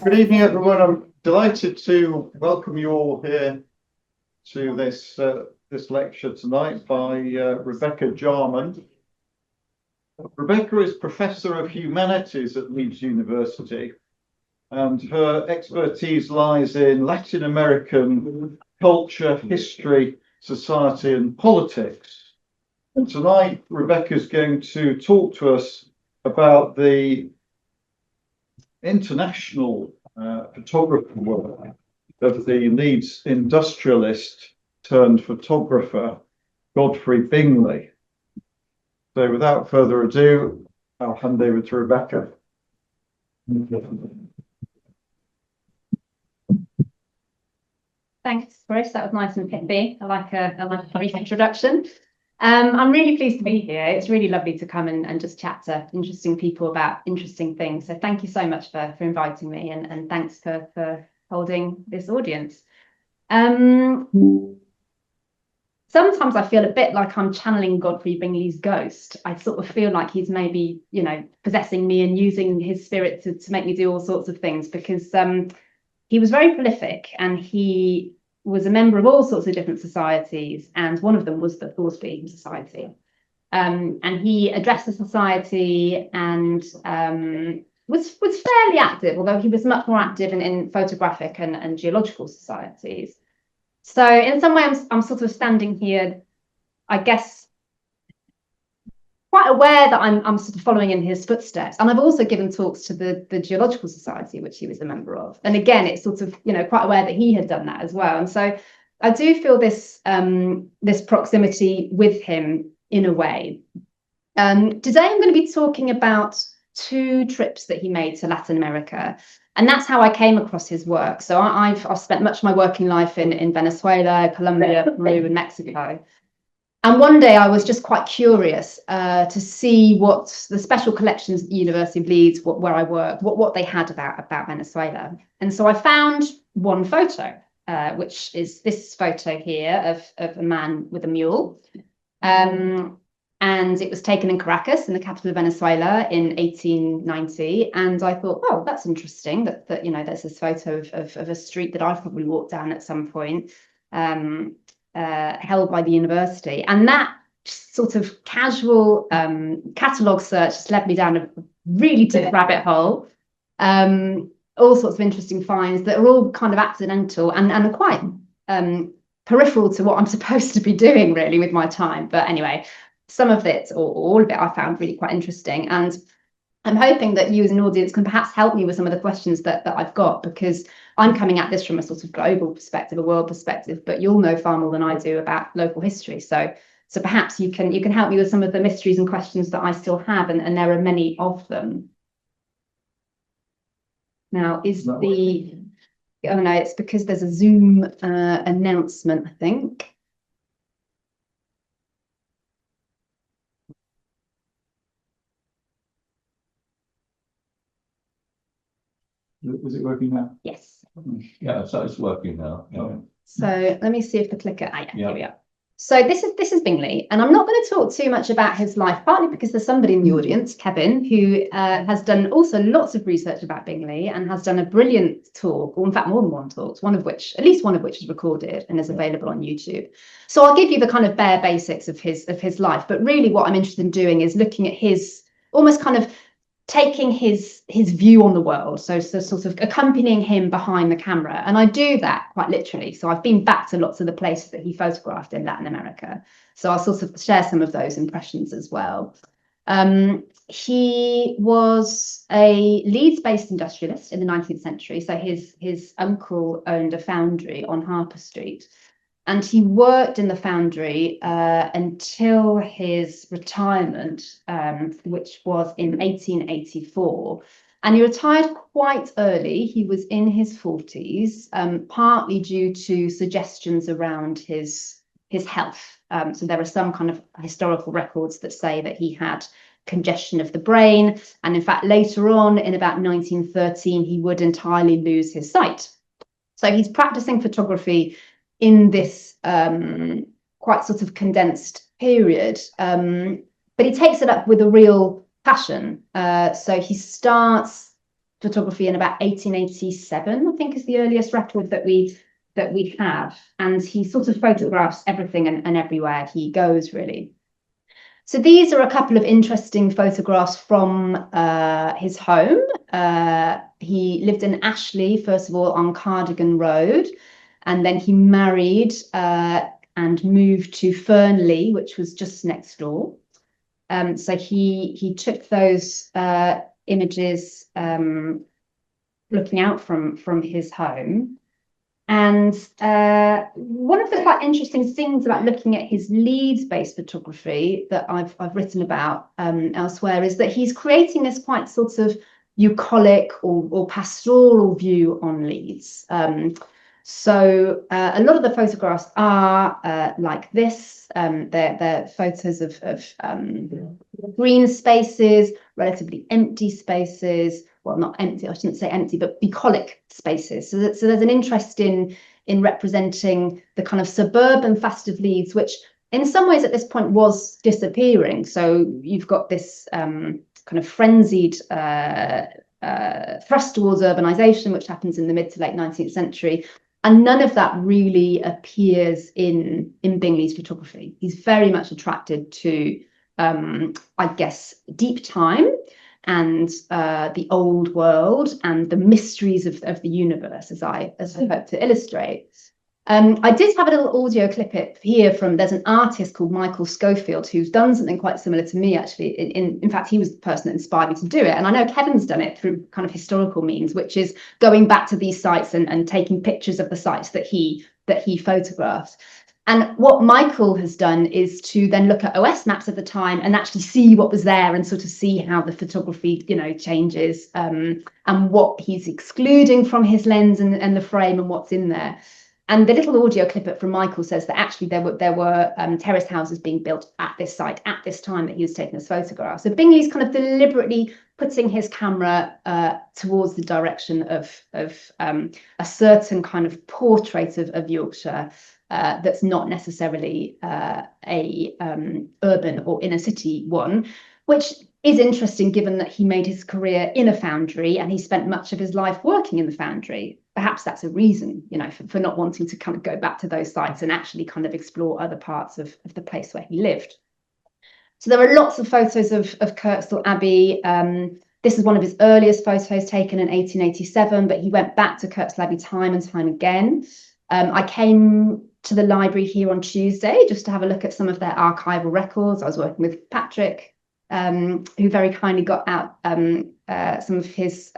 Good evening, everyone. I'm delighted to welcome you all here to this lecture tonight by Rebecca Jarman. Rebecca is Professor of Humanities at Leeds University, and her expertise lies in Latin American culture, history, society, and politics. And tonight, Rebecca is going to talk to us about the international photography work of the Leeds industrialist turned photographer, Godfrey Bingley. So without further ado, I'll hand over to Rebecca. Thanks, Chris. That was nice and pithy. I like a brief introduction. I'm really pleased to be here. It's really lovely to come and just chat to interesting people about interesting things. So thank you so much for inviting me, and thanks for holding this audience. Sometimes I feel a bit like I'm channeling Godfrey Bingley's ghost. I sort of feel like he's maybe, possessing me and using his spirit to make me do all sorts of things, because he was very prolific and he was a member of all sorts of different societies, and one of them was the Thoresby Society. And he addressed the society and was fairly active, although he was much more active in photographic and geological societies. So in some way, I'm sort of standing here, I guess, quite aware that I'm sort of following in his footsteps. And I've also given talks to the Geological Society, which he was a member of. And again, it's sort of, quite aware that he had done that as well. And so I do feel this proximity with him in a way. Today, I'm going to be talking about 2 trips that he made to Latin America. And that's how I came across his work. So I've spent much of my working life in Venezuela, Colombia, Peru, and Mexico. And one day I was just quite curious to see what the special collections at the University of Leeds, where I work, what they had about Venezuela. And so I found one photo, which is this photo here of a man with a mule. And it was taken in Caracas, in the capital of Venezuela, in 1890. And I thought, oh, that's interesting that there's this photo of a street that I've probably walked down at some point. Held by the university, and that sort of casual catalogue search has led me down a really deep rabbit hole. All sorts of interesting finds that are all kind of accidental and quite peripheral to what I'm supposed to be doing really with my time. But anyway, some of it, or all of it, I found really quite interesting, and I'm hoping that you as an audience can perhaps help me with some of the questions that I've got, because I'm coming at this from a sort of global perspective, a world perspective, but you'll know far more than I do about local history. So perhaps you can help me with some of the mysteries and questions that I still have, and there are many of them. Now, oh no, it's because there's a Zoom announcement, I think. Is it working now? Yes. Yeah, so it's working now. Yeah. So let me see if the clicker. Here we are. So this is Bingley, and I'm not going to talk too much about his life, partly because there's somebody in the audience, Kevin, who has done also lots of research about Bingley and has done a brilliant talk, or in fact more than one talk, at least one of which is recorded and is available on YouTube. So I'll give you the kind of bare basics of his life, but really what I'm interested in doing is looking at his almost kind of taking his view on the world, so sort of accompanying him behind the camera. And I do that quite literally. So I've been back to lots of the places that he photographed in Latin America. So I'll sort of share some of those impressions as well. He was a Leeds-based industrialist in the 19th century. So his uncle owned a foundry on Harper Street. And he worked in the foundry until his retirement, which was in 1884. And he retired quite early. He was in his 40s, partly due to suggestions around his health. So there are some kind of historical records that say that he had congestion of the brain. And in fact, later on, in about 1913, he would entirely lose his sight. So he's practicing photography in this quite sort of condensed period, but he takes it up with a real passion. So he starts photography in about 1887, I think is the earliest record that we have. And he sort of photographs everything and everywhere he goes, really. So these are a couple of interesting photographs from his home. He lived in Ashley, first of all, on Cardigan Road, and then he married and moved to Fernley, which was just next door. So he took those images looking out from his home. And one of the quite interesting things about looking at his Leeds-based photography that I've written about elsewhere is that he's creating this quite sort of bucolic or pastoral view on Leeds. So a lot of the photographs are like this. They're photos of green spaces, relatively empty spaces. Well, not empty, I shouldn't say empty, but bucolic spaces. So there's an interest in representing the kind of suburban fast of Leeds, which in some ways at this point was disappearing. So you've got this kind of frenzied thrust towards urbanisation, which happens in the mid to late 19th century. And none of that really appears in Bingley's photography. He's very much attracted to, I guess, deep time and the old world and the mysteries of the universe, as I hope to illustrate. I did have a little audio clip here from, there's an artist called Michael Schofield who's done something quite similar to me, actually. In fact, he was the person that inspired me to do it. And I know Kevin's done it through kind of historical means, which is going back to these sites and taking pictures of the sites that he photographed. And what Michael has done is to then look at OS maps of the time and actually see what was there and sort of see how the photography, changes and what he's excluding from his lens and the frame and what's in there. And the little audio clip from Michael says that actually there were terrace houses being built at this site at this time that he was taking this photograph. So Bingley's kind of deliberately putting his camera towards the direction of a certain kind of portrait of Yorkshire that's not necessarily a urban or inner city one, which is interesting given that he made his career in a foundry and he spent much of his life working in the foundry. Perhaps that's a reason, for not wanting to kind of go back to those sites and actually kind of explore other parts of the place where he lived. So there are lots of photos of Kirkstall Abbey. This is one of his earliest photos taken in 1887, but he went back to Kirkstall Abbey time and time again. I came to the library here on Tuesday just to have a look at some of their archival records. I was working with Patrick, who very kindly got out some of his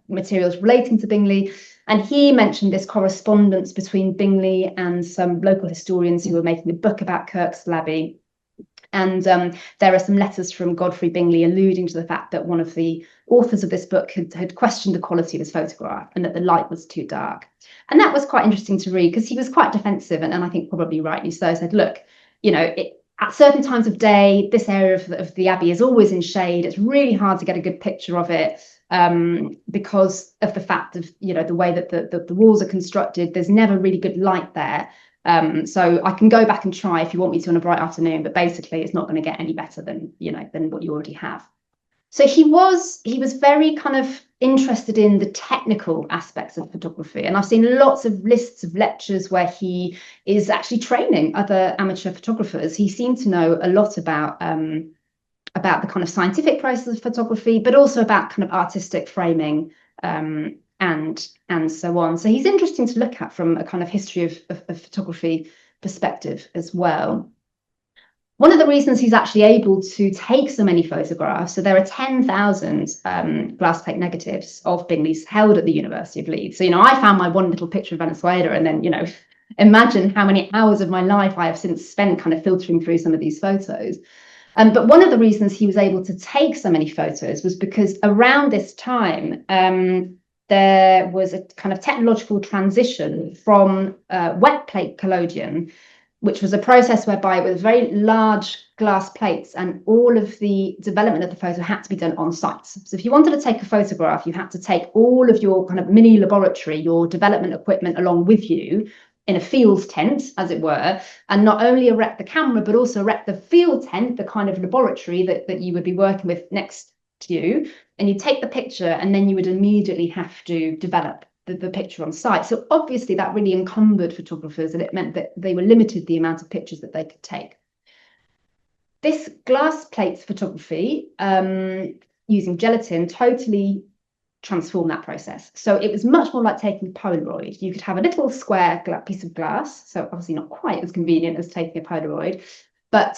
materials relating to Bingley. And he mentioned this correspondence between Bingley and some local historians who were making a book about Kirkstall Abbey. And there are some letters from Godfrey Bingley alluding to the fact that one of the authors of this book had questioned the quality of his photograph and that the light was too dark. And that was quite interesting to read because he was quite defensive and I think probably rightly so, said, look, at certain times of day, this area of the Abbey is always in shade. It's really hard to get a good picture of it because of the fact of, the way that the walls are constructed. There's never really good light there. So I can go back and try if you want me to on a bright afternoon, but basically it's not going to get any better than what you already have. So he was very kind of interested in the technical aspects of photography. And I've seen lots of lists of lectures where he is actually training other amateur photographers. He seemed to know a lot about the kind of scientific process of photography, but also about kind of artistic framing and so on. So he's interesting to look at from a kind of history of photography perspective as well. One of the reasons he's actually able to take so many photographs, so there are 10,000 glass plate negatives of Bingley's held at the University of Leeds. So, I found my one little picture of Venezuela and then, imagine how many hours of my life I have since spent kind of filtering through some of these photos. But one of the reasons he was able to take so many photos was because around this time, there was a kind of technological transition from wet plate collodion, which was a process whereby it was very large glass plates and all of the development of the photo had to be done on site. So if you wanted to take a photograph, you had to take all of your kind of mini laboratory, your development equipment along with you in a field tent, as it were, and not only erect the camera, but also erect the field tent, the kind of laboratory that you would be working with next to you, and you take the picture, and then you would immediately have to develop the picture on site. So obviously that really encumbered photographers, and it meant that they were limited the amount of pictures that they could take. This glass plates photography, using gelatin, totally transformed that process. So it was much more like taking a Polaroid. You could have a little square piece of glass, so obviously not quite as convenient as taking a Polaroid, but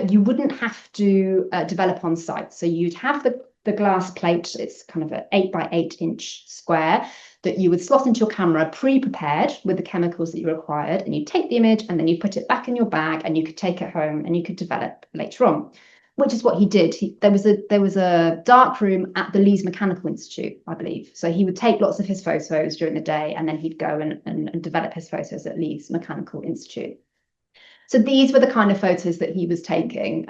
you wouldn't have to develop on site. So you'd have the glass plate. It's kind of an 8 by 8 inch square that you would slot into your camera, pre-prepared with the chemicals that you required, and you take the image and then you put it back in your bag, and you could take it home and you could develop later on, which is what he did. There was a dark room at the Leeds Mechanical Institute, I believe. So he would take lots of his photos during the day, and then he'd go and develop his photos at Leeds Mechanical Institute. So these were the kind of photos that he was taking.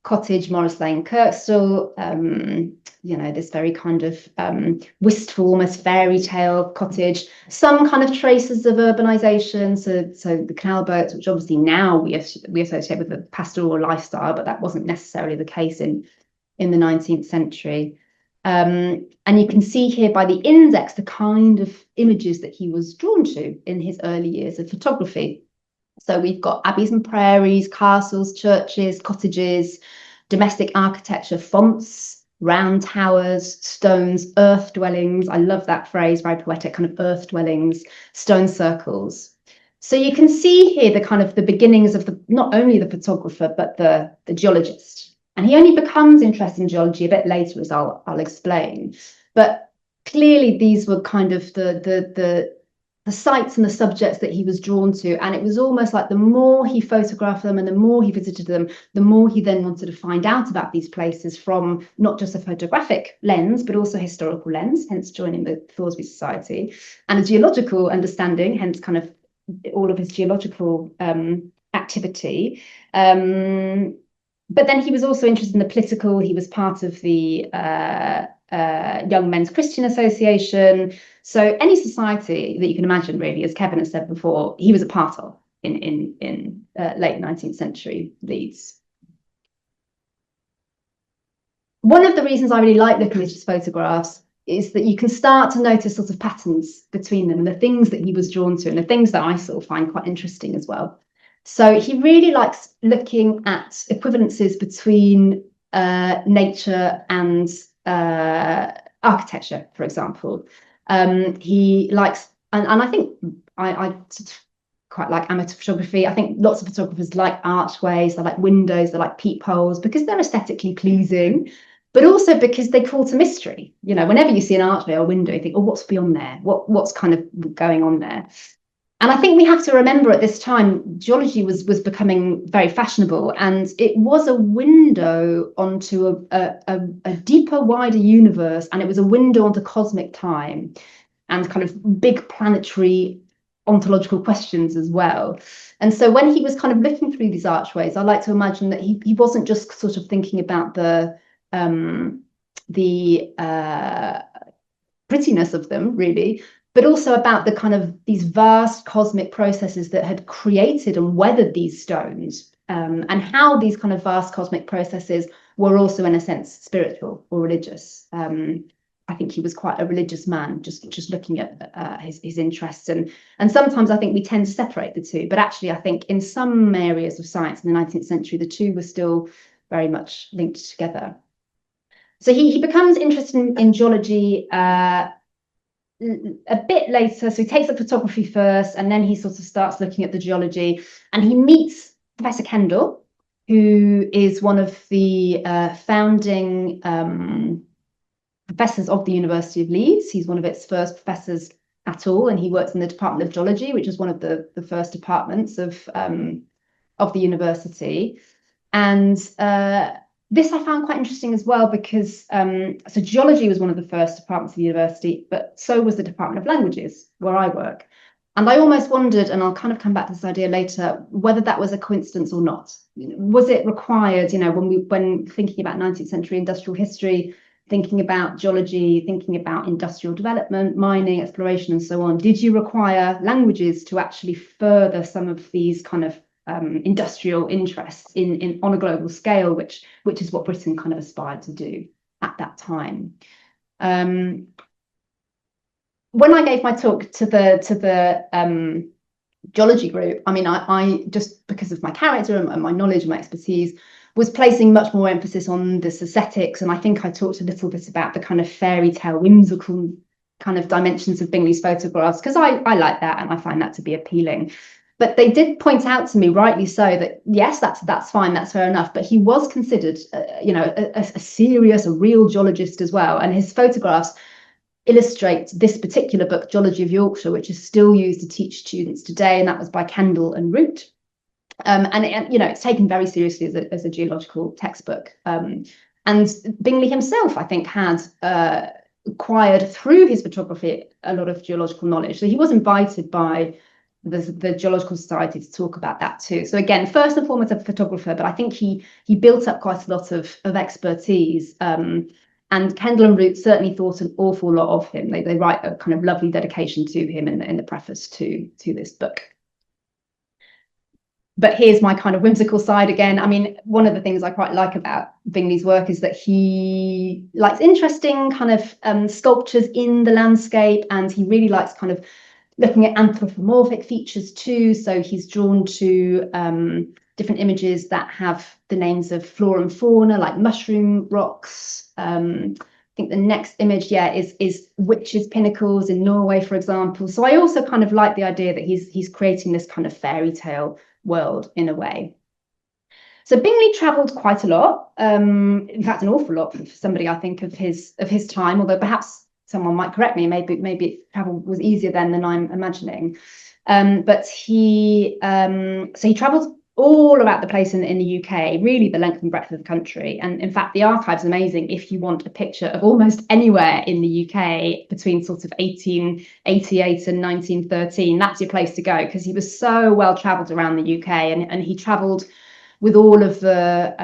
Cottage, Morris Lane, Kirkstall, this very kind of wistful, almost fairy tale cottage, some kind of traces of urbanization. So the canal boats, which obviously now we associate with the pastoral lifestyle, but that wasn't necessarily the case in the 19th century. And you can see here by the index the kind of images that he was drawn to in his early years of photography. So we've got abbeys and prairies, castles, churches, cottages, domestic architecture, fonts, round towers, stones, earth dwellings. I love that phrase, very poetic, kind of earth dwellings, stone circles. So you can see here the kind of the beginnings of not only the photographer, but the geologist. And he only becomes interested in geology a bit later, as I'll explain. But clearly these were kind of the sites and the subjects that he was drawn to. And it was almost like the more he photographed them and the more he visited them, the more he then wanted to find out about these places from not just a photographic lens, but also a historical lens, hence joining the Thoresby Society, and a geological understanding, hence kind of all of his geological activity. But then he was also interested in the political. He was part of the Young Men's Christian Association. So any society that you can imagine, really, as Kevin has said before, he was a part of in late 19th century Leeds. One of the reasons I really like looking at his photographs is that you can start to notice sort of patterns between them and the things that he was drawn to and the things that I sort of find quite interesting as well. So he really likes looking at equivalences between nature and architecture, for example. He likes, and I think I quite like amateur photography. I think lots of photographers like archways, they like windows, they like peepholes because they're aesthetically pleasing, but also because they call to mystery. You know, whenever you see an archway or window, you think, oh, what's beyond there? What's kind of going on there? And I think we have to remember at this time, geology was becoming very fashionable, and it was a window onto a deeper, wider universe, and it was a window onto cosmic time and kind of big planetary ontological questions as well. And so when he was kind of looking through these archways, I like to imagine that he wasn't just sort of thinking about the prettiness of them, really, but also about the kind of these vast cosmic processes that had created and weathered these stones, and how these kind of vast cosmic processes were also, in a sense, spiritual or religious. I think he was quite a religious man, just looking at his interests. And sometimes I think we tend to separate the two, but actually I think in some areas of science in the 19th century, the two were still very much linked together. So he becomes interested in geology a bit later. So he takes the photography first, and then he sort of starts looking at the geology, and he meets Professor Kendall, who is one of the founding professors of the University of Leeds. He's one of its first professors at all, and he works in the Department of Geology, which is one of the first departments of the university. And this I found quite interesting as well, because so geology was one of the first departments of the university, but so was the Department of Languages, where I work. And I almost wondered, and I'll kind of come back to this idea later, whether that was a coincidence or not. Was it required, you know, when thinking about 19th century industrial history, thinking about geology, thinking about industrial development, mining, exploration, and so on, did you require languages to actually further some of these kind of industrial interests in on a global scale, which is what Britain kind of aspired to do at that time. When I gave my talk to the geology group, I mean, I just because of my character and my knowledge and my expertise, was placing much more emphasis on this aesthetics, and I think I talked a little bit about the kind of fairy tale, whimsical kind of dimensions of Bingley's photographs, because I like that and I find that to be appealing. But they did point out to me, rightly so, that yes, that's fine, that's fair enough, but he was considered, a serious, a real geologist as well, and his photographs illustrate this particular book, Geology of Yorkshire, which is still used to teach students today, and that was by Kendall and Root. And it's taken very seriously as a geological textbook. And Bingley himself, I think, had acquired through his photography a lot of geological knowledge. So he was invited by the Geological Society to talk about that too. So again, first and foremost a photographer, but I think he built up quite a lot of expertise. And Kendall and Root certainly thought an awful lot of him. They write a kind of lovely dedication to him in the preface to this book. But here's my kind of whimsical side again. I mean, one of the things I quite like about Bingley's work is that he likes interesting kind of sculptures in the landscape, and he really likes kind of looking at anthropomorphic features too. So he's drawn to different images that have the names of flora and fauna, like mushroom rocks. I think the next image, is witches' pinnacles in Norway, for example. So I also kind of like the idea that he's creating this kind of fairy tale world in a way. So Bingley travelled quite a lot, in fact an awful lot for somebody, I think, of his time, although perhaps someone might correct me, maybe travel was easier then than I'm imagining. But he travelled all about the place in the UK, really the length and breadth of the country. And in fact, the archive's amazing if you want a picture of almost anywhere in the UK between sort of 1888 and 1913. That's your place to go, because he was so well travelled around the UK, and he travelled with all of the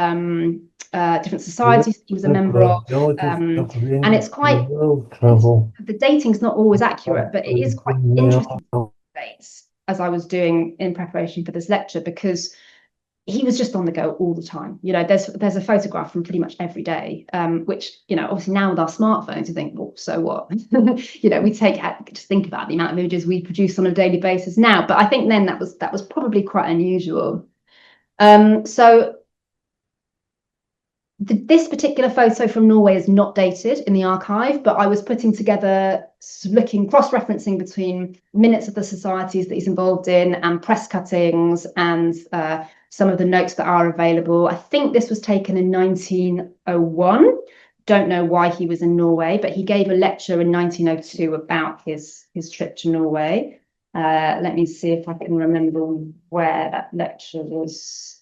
different societies he was a member of. And it's quite, the dating's not always accurate, but it is quite interesting dates, as I was doing in preparation for this lecture, because he was just on the go all the time. There's a photograph from pretty much every day, which, obviously now with our smartphones, you think, well, so what? We just think about the amount of images we produce on a daily basis now. But I think then that was probably quite unusual. So this particular photo from Norway is not dated in the archive, but I was putting together, cross-referencing between minutes of the societies that he's involved in and press cuttings and some of the notes that are available. I think this was taken in 1901. Don't know why he was in Norway, but he gave a lecture in 1902 about his trip to Norway. Let me see if I can remember where that lecture was.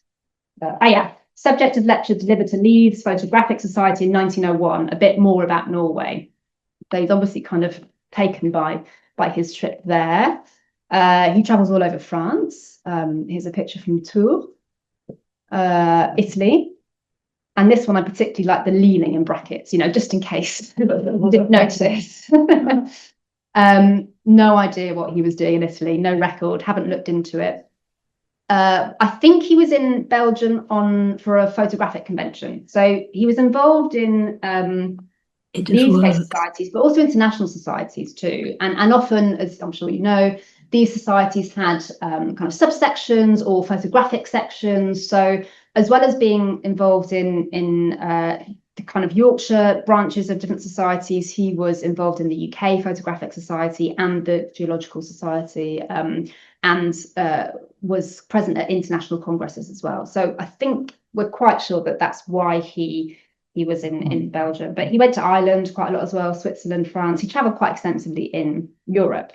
Subject of lecture delivered to Leeds Photographic Society in 1901, a bit more about Norway. So he's obviously kind of taken by his trip there. He travels all over France. Here's a picture from Tours, Italy. And this one I particularly like the leaning in brackets, just in case you didn't notice. No idea what he was doing in Italy, no record, haven't looked into it. I think he was in Belgium for a photographic convention. So he was involved in newspaper societies, but also international societies too. And often, as I'm sure you know, these societies had kind of subsections or photographic sections. So as well as being involved in the kind of Yorkshire branches of different societies, he was involved in the UK Photographic Society and the Geological Society, and was present at international congresses as well. So I think we're quite sure that that's why he was in Belgium. But he went to Ireland quite a lot as well, Switzerland, France. He travelled quite extensively in Europe.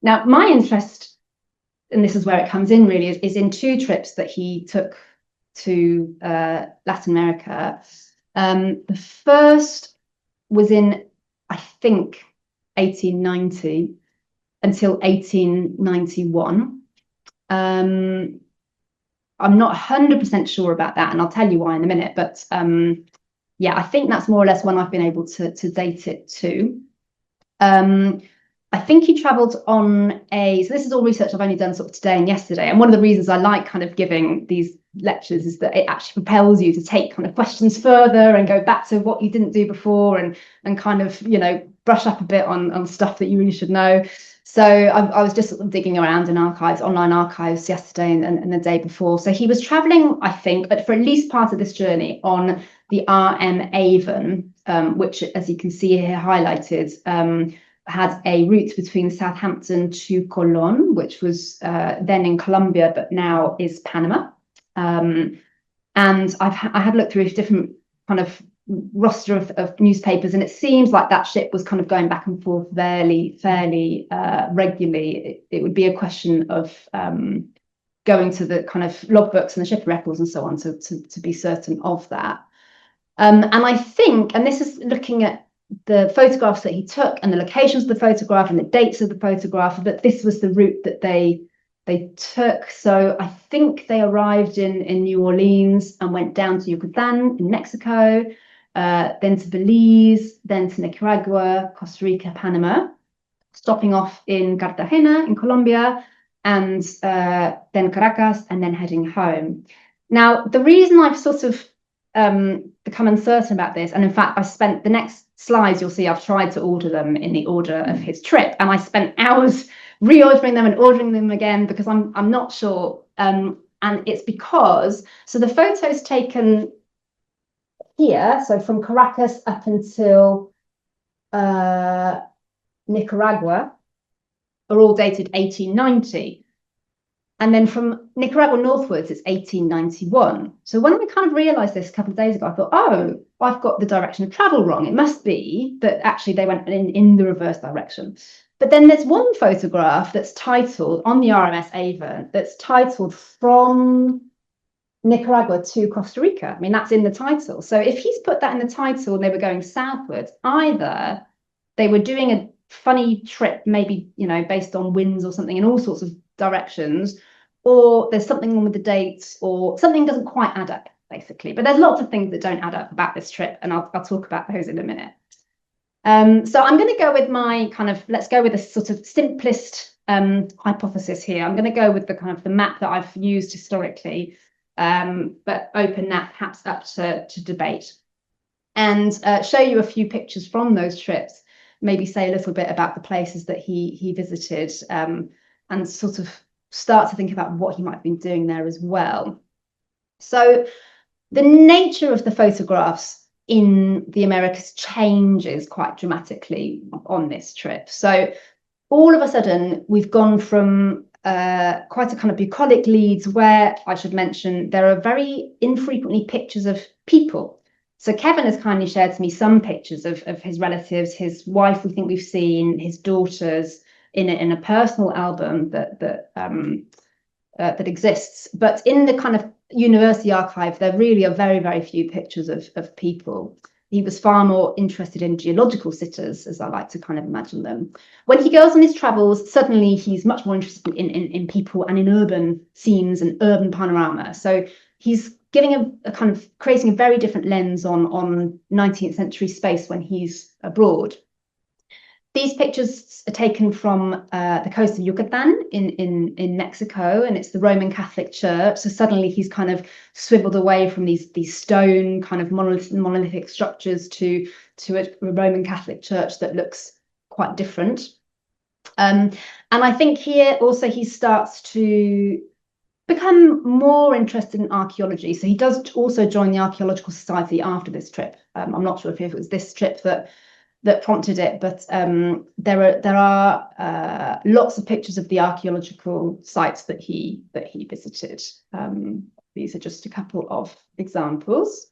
Now, my interest, and this is where it comes in really, is in two trips that he took to Latin America. The first was in, I think, 1890 until 1891. I'm not 100% sure about that, and I'll tell you why in a minute. But I think that's more or less when I've been able to date it to. I think he travelled on so this is all research I've only done sort of today and yesterday. And one of the reasons I like kind of giving these lectures is that it actually propels you to take kind of questions further and go back to what you didn't do before and kind of, you know, brush up a bit on stuff that you really should know. So I was just sort of digging around in archives, online archives yesterday and the day before. So he was travelling, I think, for at least part of this journey on the RM Avon, which, as you can see here highlighted, had a route between Southampton to Colón, which was then in Colombia, but now is Panama. And I had looked through a different kind of roster of newspapers, and it seems like that ship was kind of going back and forth fairly regularly. It would be a question of going to the kind of logbooks and the ship records and so on to be certain of that. And I think, and this is looking at the photographs that he took and the locations of the photograph and the dates of the photograph, that this was the route that they took. So I think they arrived in New Orleans and went down to Yucatan in Mexico, then to Belize, then to Nicaragua, Costa Rica, Panama, stopping off in Cartagena in Colombia, and then Caracas, and then heading home. Now, the reason I've sort of become uncertain about this, and in fact I spent the next slides, you'll see I've tried to order them in the order of his trip, and I spent hours reordering them and ordering them again because I'm not sure, and it's because the photos taken here, so from Caracas up until Nicaragua, are all dated 1890. And then from Nicaragua northwards, it's 1891. So when I kind of realised this a couple of days ago, I thought, oh, I've got the direction of travel wrong. It must be that actually they went in the reverse direction. But then there's one photograph that's titled, on the RMS Avon, that's titled From Nicaragua to Costa Rica. I mean, that's in the title. So if he's put that in the title and they were going southwards, either they were doing a funny trip, maybe, you know, based on winds or something in all sorts of directions, or there's something wrong with the dates, or something doesn't quite add up, basically. But there's lots of things that don't add up about this trip, and I'll talk about those in a minute. So I'm going to go with my kind of, let's go with a sort of simplest hypothesis here. I'm going to go with the kind of the map that I've used historically, but open that perhaps up to debate, and show you a few pictures from those trips, maybe say a little bit about the places that he visited, and sort of start to think about what he might have been doing there as well. So the nature of the photographs in the Americas changes quite dramatically on this trip. So all of a sudden, we've gone from quite a kind of bucolic leads where, I should mention, there are very infrequently pictures of people. So Kevin has kindly shared to me some pictures of his relatives, his wife, we think we've seen, his daughters, in a personal album that exists. But in the kind of university archive, there really are very, very few pictures of people. He was far more interested in geological sitters, as I like to kind of imagine them. When he goes on his travels, suddenly he's much more interested in people and in urban scenes and urban panorama. So he's giving a kind of creating a very different lens on 19th century space when he's abroad. These pictures are taken from the coast of Yucatan in Mexico, and it's the Roman Catholic Church. So suddenly he's kind of swiveled away from these stone kind of monolithic structures to a Roman Catholic Church that looks quite different. And I think here also he starts to become more interested in archaeology. So he does also join the Archaeological Society after this trip. I'm not sure if it was this trip that prompted it, but there are lots of pictures of the archaeological sites that he visited. These are just a couple of examples.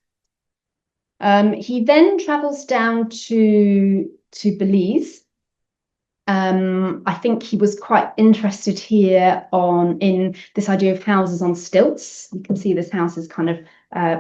He then travels down to Belize. I think he was quite interested here in this idea of houses on stilts. You can see this house is kind of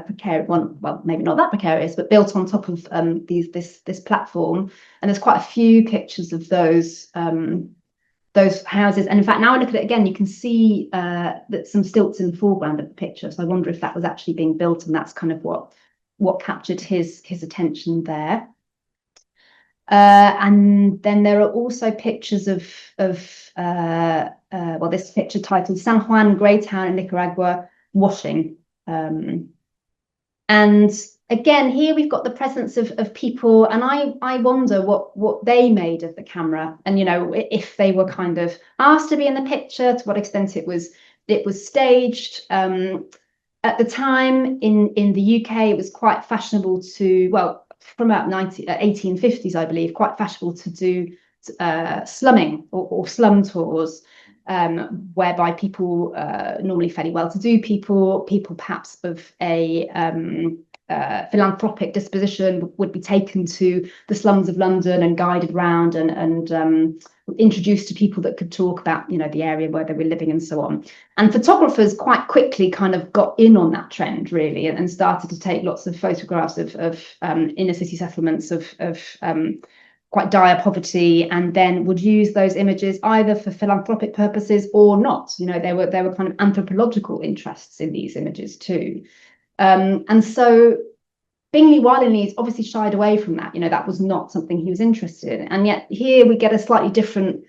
precarious, well, maybe not that precarious, but built on top of this platform. And there's quite a few pictures of those houses. And in fact, now I look at it again, you can see that some stilts in the foreground of the picture. So I wonder if that was actually being built, and that's kind of what captured his attention there. And then there are also pictures of well, this picture titled San Juan Greytown in Nicaragua washing. And again, here we've got the presence of people, and I wonder what they made of the camera, and you know, if they were kind of asked to be in the picture, to what extent it was staged. At the time in the UK, it was quite fashionable to, well, from about 1850s, I believe, quite fashionable to do slumming or slum tours, whereby people, normally fairly well-to-do people perhaps of a philanthropic disposition, would be taken to the slums of London and guided round and introduced to people that could talk about, you know, the area where they were living and so on. And photographers quite quickly kind of got in on that trend, really, and started to take lots of photographs of inner city settlements of quite dire poverty, and then would use those images either for philanthropic purposes or not. You know, there were kind of anthropological interests in these images too. And so Bingley, while in Leeds, obviously shied away from that. You know, that was not something he was interested in. And yet here we get a slightly different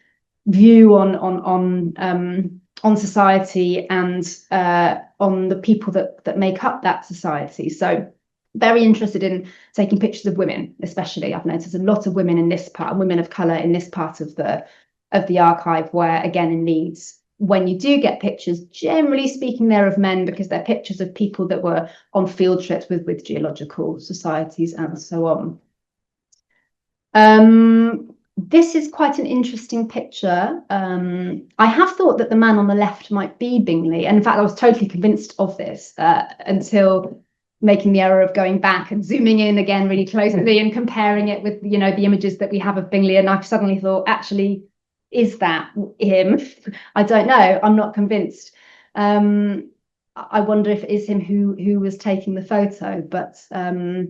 view on society and on the people that make up that society. So very interested in taking pictures of women, especially. I've noticed a lot of women in this part, women of colour in this part of the archive, where again in Leeds, when you do get pictures, generally speaking, they're of men, because they're pictures of people that were on field trips with geological societies and so on. This is quite an interesting picture. I have thought that the man on the left might be Bingley, and in fact I was totally convinced of this until making the error of going back and zooming in again really closely and comparing it with, you know, the images that we have of Bingley, and I suddenly thought, actually, is that him? I don't know. I'm not convinced. I wonder if it is him who was taking the photo, but here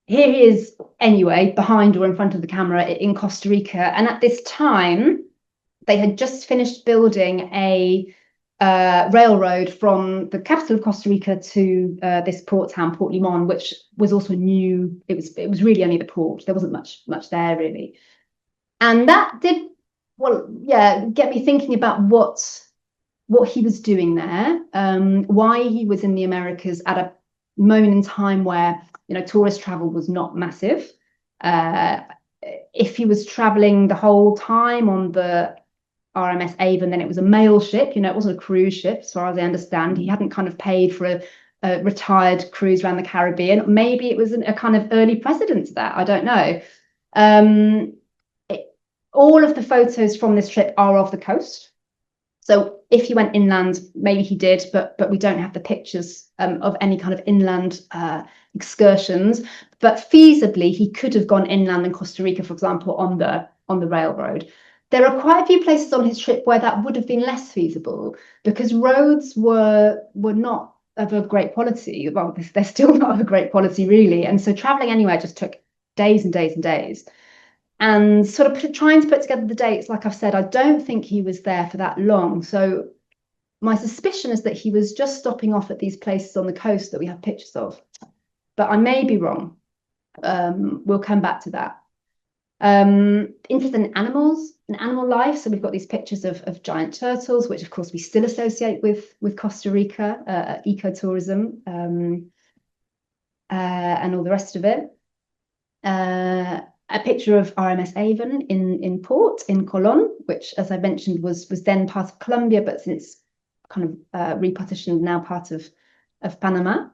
he is anyway, behind or in front of the camera in Costa Rica. And at this time, they had just finished building a railroad from the capital of Costa Rica to this port town, Port Limon, which was also new. It was really only the port. There wasn't much there really. And that did, well, yeah, get me thinking about what he was doing there, why he was in the Americas at a moment in time where, you know, tourist travel was not massive. If he was traveling the whole time on the RMS Avon, then it was a mail ship, you know, it wasn't a cruise ship, as far as I understand. He hadn't kind of paid for a retired cruise around the Caribbean. Maybe it was a kind of early precedent to that, I don't know. All of the photos from this trip are of the coast. So if he went inland, maybe he did, but we don't have the pictures of any kind of inland excursions. But feasibly, he could have gone inland in Costa Rica, for example, on the railroad. There are quite a few places on his trip where that would have been less feasible, because roads were not of a great quality. Well, they're still not of a great quality, really. And so traveling anywhere just took days and days and days. And sort of trying to put together the dates, like I've said, I don't think he was there for that long. So my suspicion is that he was just stopping off at these places on the coast that we have pictures of. But I may be wrong. We'll come back to that. Interested in animals and animal life. So we've got these pictures of giant turtles, which of course we still associate with Costa Rica, ecotourism, and all the rest of it. A picture of RMS Avon in port in Colón, which, as I mentioned, was then part of Colombia, but since kind of repartitioned, now part of Panama.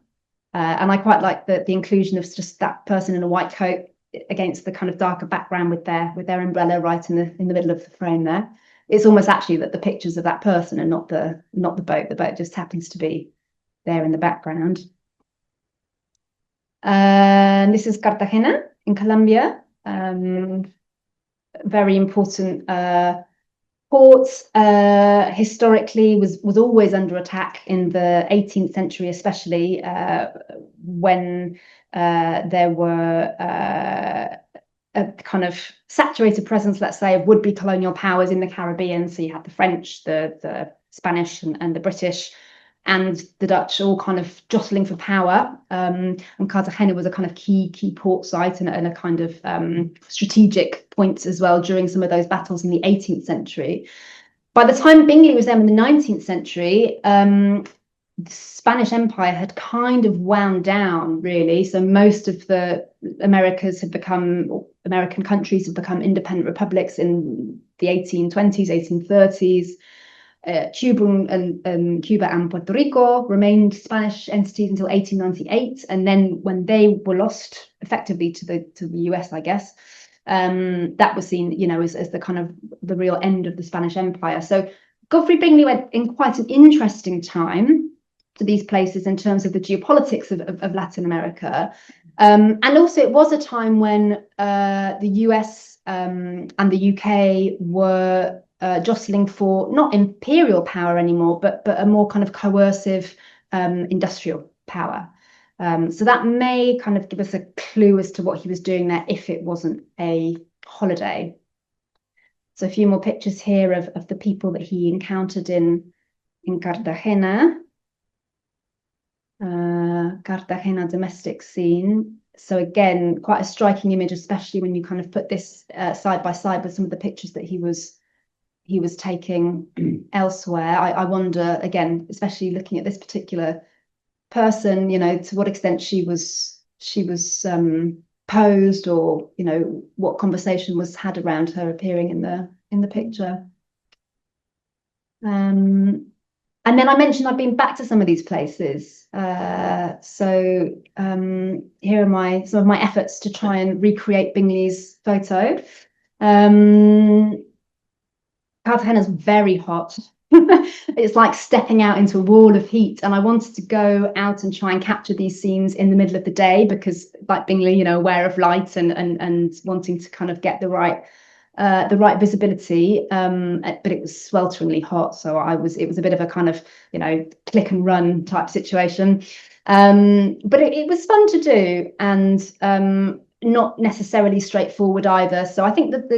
And I quite like the inclusion of just that person in a white coat against the kind of darker background with their umbrella right in the middle of the frame there. It's almost actually that the pictures of that person and not the boat. The boat just happens to be there in the background. And this is Cartagena in Colombia. Very important port, historically was always under attack in the 18th century, especially when there were a kind of saturated presence, let's say, of would-be colonial powers in the Caribbean. So you had the French, the Spanish and the British. and the Dutch all kind of jostling for power. And Cartagena was a kind of key port site and a kind of strategic point as well during some of those battles in the 18th century. By the time Bingley was there in the 19th century, the Spanish Empire had kind of wound down, really. So most of the American countries had become independent republics in the 1820s, 1830s. Cuba and Puerto Rico remained Spanish entities until 1898, and then when they were lost effectively to the US, I guess, that was seen, you know, as the kind of the real end of the Spanish Empire. So Godfrey Bingley went in quite an interesting time to these places in terms of the geopolitics of Latin America, and also it was a time when the US and the UK were jostling for not imperial power anymore, but a more kind of coercive industrial power. So that may kind of give us a clue as to what he was doing there if it wasn't a holiday. So a few more pictures here of the people that he encountered in Cartagena. Cartagena domestic scene. So again, quite a striking image, especially when you kind of put this side by side with some of the pictures that he was taking elsewhere. I wonder, again, especially looking at this particular person, you know, to what extent she was posed, or, you know, what conversation was had around her appearing in the picture. And then I mentioned I've been back to some of these places. So here are some of my efforts to try and recreate Bingley's photo. Cartagena's very hot. It's like stepping out into a wall of heat, and I wanted to go out and try and capture these scenes in the middle of the day because, like Bingley, you know, aware of light and wanting to kind of get the right visibility, but it was swelteringly hot, so it was a bit of a kind of, you know, click and run type situation, but it was fun to do, and not necessarily straightforward either. So I think that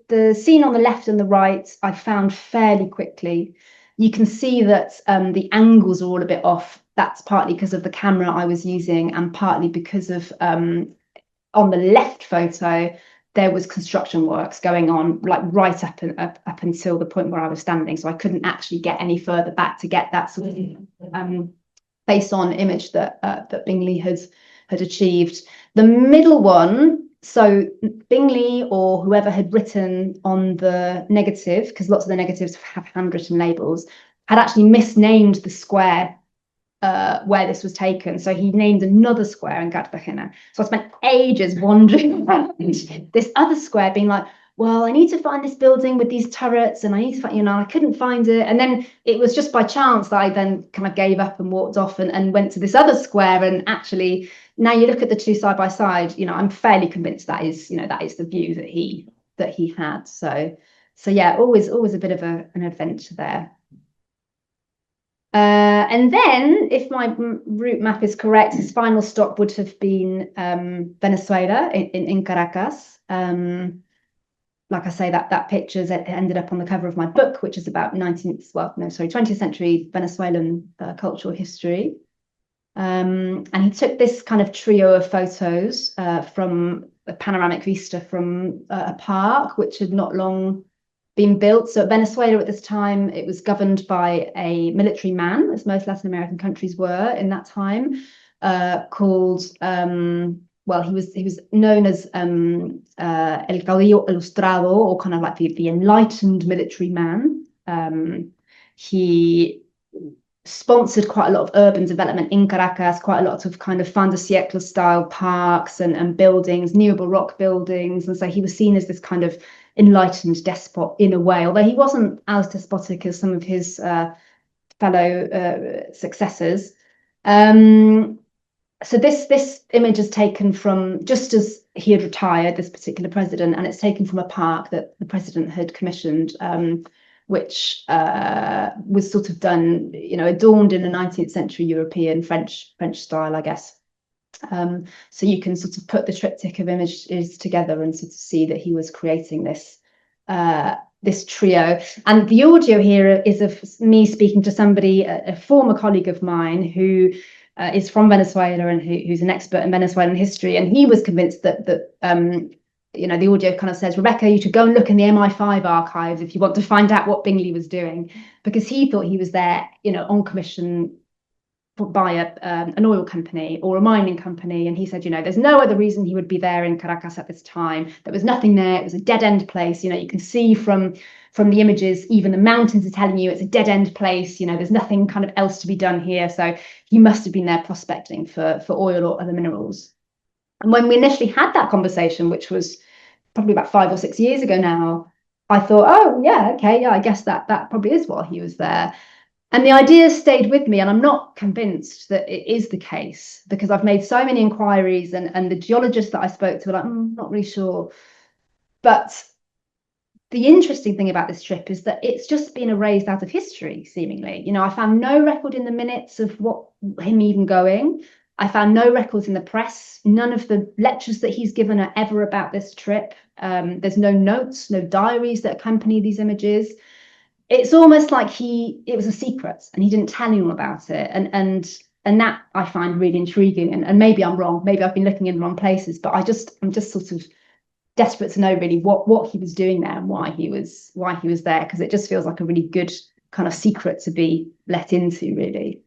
the scene on the left and the right I found fairly quickly. You can see that the angles are all a bit off. That's partly because of the camera I was using, and partly because of on the left photo there was construction works going on, like right up until the point where I was standing, so I couldn't actually get any further back to get that sort of face-on image that Bingley had achieved. The middle one, so Bingley or whoever had written on the negative, because lots of the negatives have handwritten labels, had actually misnamed the square where this was taken. So he named another square in Cartagena. So I spent ages wandering around this other square, being like, well, I need to find this building with these turrets, and I need to find, you know, I couldn't find it. And then it was just by chance that I then kind of gave up and walked off and went to this other square. And actually, now you look at the two side by side, you know, I'm fairly convinced that is the view that he had. So yeah, always a bit of an adventure there. And then, if my route map is correct, his final stop would have been Venezuela in Caracas. Like I say, that picture's ended up on the cover of my book, which is about 20th century Venezuelan cultural history. And he took this kind of trio of photos from a panoramic vista from a park, which had not long been built. So Venezuela at this time, it was governed by a military man, as most Latin American countries were in that time, called, well, he was known as El Caudillo Ilustrado, or kind of like the enlightened military man. He sponsored quite a lot of urban development in Caracas, quite a lot of kind of fin de siècle style parks and buildings, neo-Baroque buildings. And so he was seen as this kind of enlightened despot in a way, although he wasn't as despotic as some of his fellow successors. So this image is taken from just as he had retired, this particular president, and it's taken from a park that the president had commissioned, which was sort of done, you know, adorned in a 19th century European French style, I guess. So you can sort of put the triptych of images together and sort of see that he was creating this this trio. And the audio here is of me speaking to somebody, a former colleague of mine who is from Venezuela and who's an expert in Venezuelan history. And he was convinced that you know, the audio kind of says, Rebecca, you should go and look in the MI5 archives if you want to find out what Bingley was doing, because he thought he was there, you know, on commission by an oil company or a mining company. And he said, you know, there's no other reason he would be there in Caracas at this time. There was nothing there. It was a dead end place. You know, you can see from the images, even the mountains are telling you it's a dead end place. You know, there's nothing kind of else to be done here. So he must have been there prospecting for oil or other minerals. And when we initially had that conversation, which was probably about 5 or 6 years ago now, I thought, oh yeah, okay, yeah, I guess that probably is why he was there. And the idea stayed with me, and I'm not convinced that it is the case, because I've made so many inquiries, and the geologists that I spoke to were like, not really sure. But the interesting thing about this trip is that it's just been erased out of history, seemingly. You know, I found no record in the minutes of him even going. I found no records in the press. None of the lectures that he's given are ever about this trip. There's no notes, no diaries that accompany these images. It's almost like it was a secret and he didn't tell anyone about it. And that I find really intriguing. And maybe I'm wrong. Maybe I've been looking in the wrong places, but I'm just sort of desperate to know really what he was doing there and why he was there, because it just feels like a really good kind of secret to be let into, really.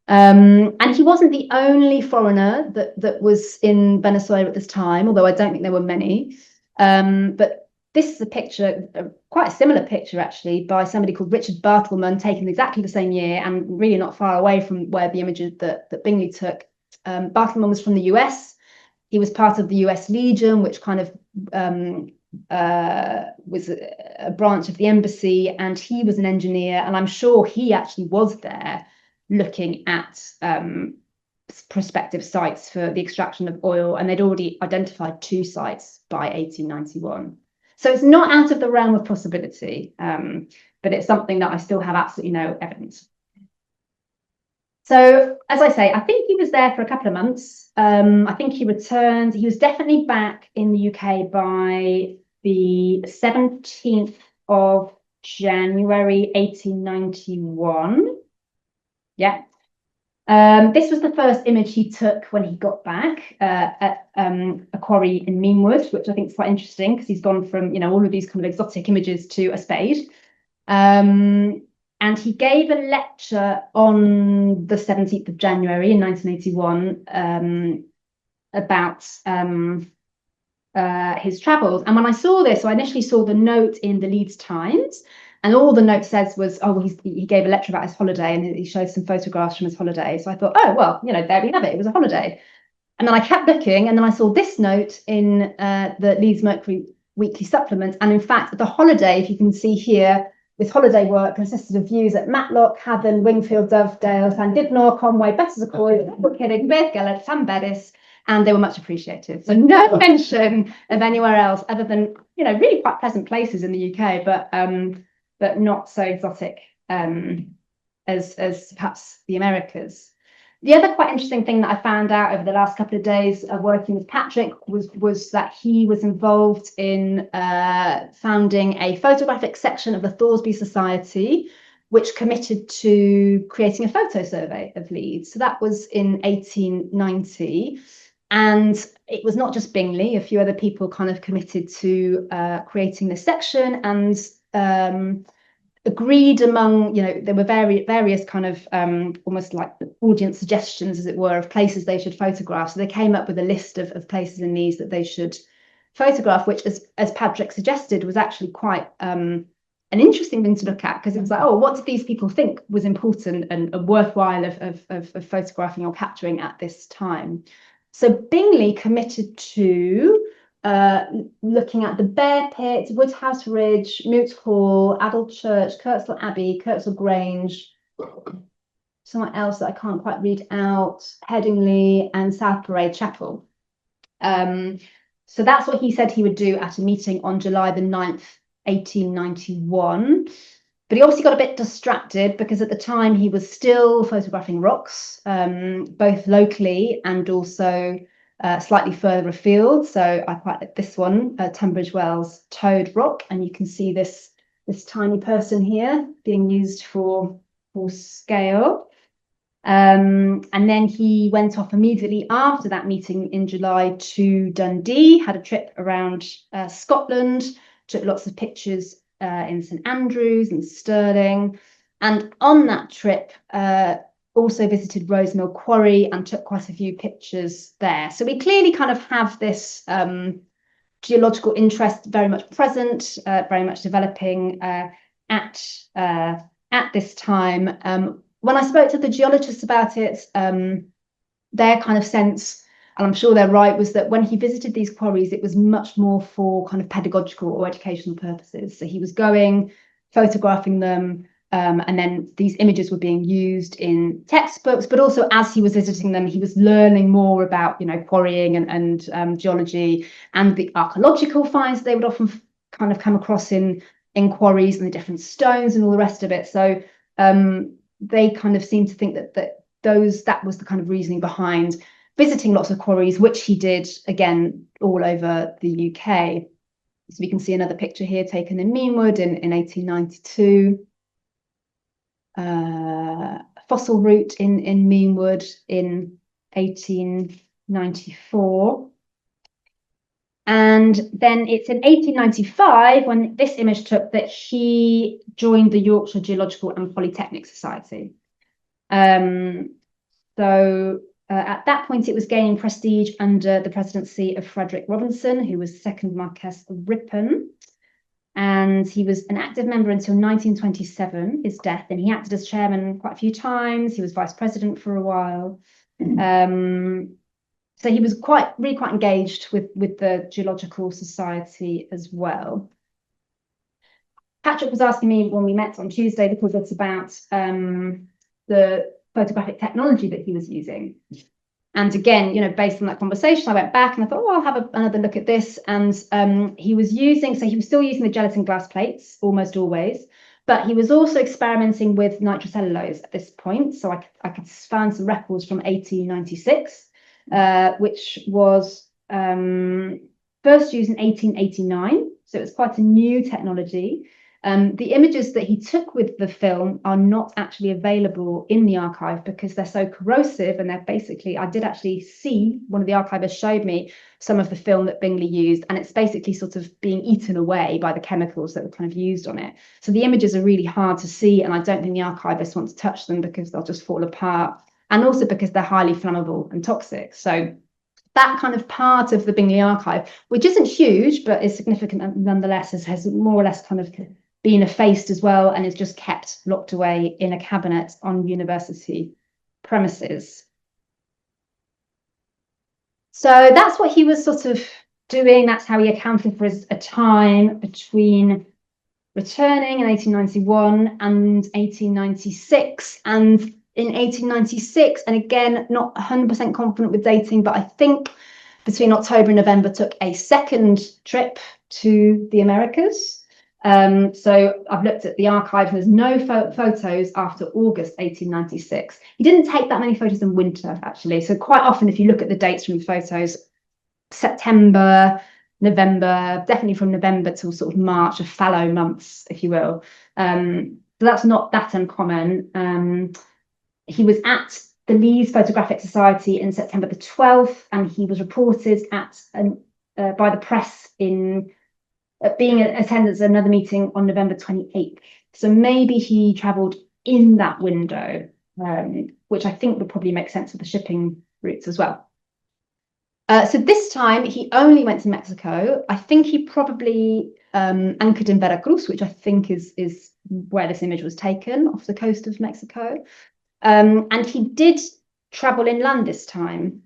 And he wasn't the only foreigner that was in Venezuela at this time, although I don't think there were many. But this is a picture, quite a similar picture actually, by somebody called Richard Bartleman, taken exactly the same year and really not far away from where the images that Bingley took. Bartleman was from the US. He was part of the US Legion, which kind of was a branch of the embassy, and he was an engineer, and I'm sure he actually was there looking at prospective sites for the extraction of oil, and they'd already identified 2 sites by 1891. So it's not out of the realm of possibility, but it's something that I still have absolutely no evidence. So, as I say, I think he was there for a couple of months. I think he returned. He was definitely back in the UK by the 17th of January, 1891. Yeah. This was the first image he took when he got back at a quarry in Meanwood, which I think is quite interesting because he's gone from, you know, all of these kind of exotic images to a spade. And he gave a lecture on the 17th of January in 1981 about his travels. And when I saw this, so I initially saw the note in the Leeds Times, and all the note says was, oh, he gave a lecture about his holiday and he showed some photographs from his holiday. So I thought, oh, well, you know, there we have it. It was a holiday. And then I kept looking, and then I saw this note in the Leeds Mercury Weekly Supplement. And in fact, the holiday, if you can see here, this holiday work consisted of views at Matlock, Haddon, Wingfield, Dovedale, Llandudno, Conway, Betws-y-Coed, Buckhead, Beddgelert, Llanberis, and they were much appreciated. So no mention of anywhere else other than, you know, really quite pleasant places in the UK, but not so exotic as perhaps the Americas. The other quite interesting thing that I found out over the last couple of days of working with Patrick was that he was involved in founding a photographic section of the Thoresby Society, which committed to creating a photo survey of Leeds. So that was in 1890. And it was not just Bingley, a few other people kind of committed to creating this section, and agreed among, you know, there were various kind of almost like audience suggestions, as it were, of places they should photograph. So they came up with a list of places in these that they should photograph, which, as Patrick suggested, was actually quite an interesting thing to look at, because it was like, oh, what did these people think was important and worthwhile of photographing or capturing at this time? So Bingley committed to looking at the Bear Pit, Woodhouse Ridge, Moot Hall, Adel Church, Kirksall Abbey, Kirksall Grange, somewhere else that I can't quite read out, Headingley, and South Parade Chapel. So that's what he said he would do at a meeting on July the 9th, 1891. But he also got a bit distracted because at the time he was still photographing rocks, both locally and also slightly further afield. So I quite like this one, Tunbridge Wells Toad Rock, and you can see this this tiny person here being used for scale. And then he went off immediately after that meeting in July to Dundee, had a trip around Scotland, took lots of pictures in St Andrews and Stirling. And on that trip, also visited Rosemill Quarry and took quite a few pictures there. So we clearly kind of have this geological interest very much present, very much developing at this time. When I spoke to the geologists about it, their kind of sense, and I'm sure they're right, was that when he visited these quarries, it was much more for kind of pedagogical or educational purposes. So he was going, photographing them, and then these images were being used in textbooks, but also as he was visiting them, he was learning more about, quarrying and geology and the archaeological finds they would often kind of come across in quarries and the different stones and all the rest of it. So they kind of seem to think that was the kind of reasoning behind visiting lots of quarries, which he did again all over the UK. So we can see another picture here taken in Meanwood in 1892. Fossil route in Meanwood in 1894. And then it's in 1895 when this image took that he joined the Yorkshire Geological and Polytechnic Society. At that point, it was gaining prestige under the presidency of Frederick Robinson, who was second Marquess of Ripon. And he was an active member until 1927, his death, and he acted as chairman quite a few times. He was vice president for a while. So he was really quite engaged with the Geological Society as well. Patrick was asking me when we met on Tuesday because it's about the photographic technology that he was using. And again, based on that conversation, I went back and I thought, I'll have another look at this. And he was still using the gelatin glass plates almost always, but he was also experimenting with nitrocellulose at this point. So I could find some records from 1896. Which was first used in 1889. So it's quite a new technology. The images that he took with the film are not actually available in the archive because they're so corrosive, and they're basically, I did actually see, one of the archivists showed me some of the film that Bingley used, and it's basically sort of being eaten away by the chemicals that were kind of used on it. So the images are really hard to see, and I don't think the archivists want to touch them because they'll just fall apart. And also because they're highly flammable and toxic. So that kind of part of the Bingley archive, which isn't huge, but is significant nonetheless, has more or less kind of been effaced as well and is just kept locked away in a cabinet on university premises. So that's what he was sort of doing. That's how he accounted for a time between returning in 1891 and 1896. And in 1896, and again, not 100% confident with dating, but I think between October and November took a second trip to the Americas. So I've looked at the archive, there's no photos after August 1896. He didn't take that many photos in winter, actually. So quite often, if you look at the dates from the photos, September, November, definitely from November till sort of March, of fallow months, if you will. So that's not that uncommon. He was at the Leeds Photographic Society in September the 12th, and he was reported at by the press in being in attendance at another meeting on November 28th. So maybe he travelled in that window, which I think would probably make sense with the shipping routes as well. So this time he only went to Mexico. I think he probably anchored in Veracruz, which I think is where this image was taken, off the coast of Mexico. And he did travel inland this time.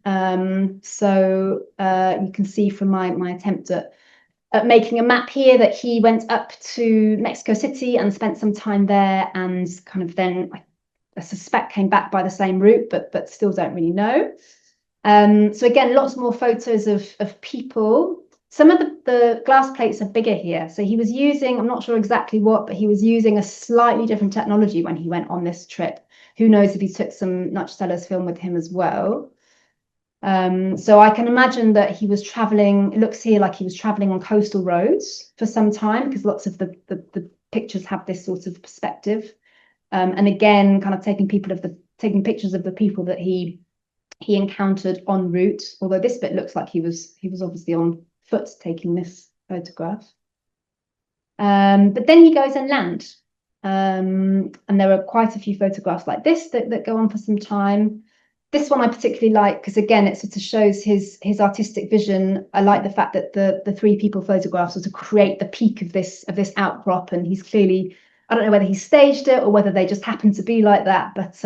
So you can see from my attempt at making a map here that he went up to Mexico City and spent some time there, and kind of then I suspect came back by the same route, but still don't really know. So again, lots more photos of people. Some of the glass plates are bigger here. So he was using, I'm not sure exactly what, but he was using a slightly different technology when he went on this trip. Who knows if he took some nitrocellulose film with him as well. So I can imagine that he was traveling, it looks here like he was traveling on coastal roads for some time, because lots of the pictures have this sort of perspective. And again, kind of taking pictures of the people that he encountered en route, although this bit looks like he was obviously on foot taking this photograph. But then he goes inland. And there are quite a few photographs like this that go on for some time. This one I particularly like because again it sort of shows his artistic vision. I like the fact that the three people photographs sort of create the peak of this outcrop, and he's clearly, I don't know whether he staged it or whether they just happen to be like that, but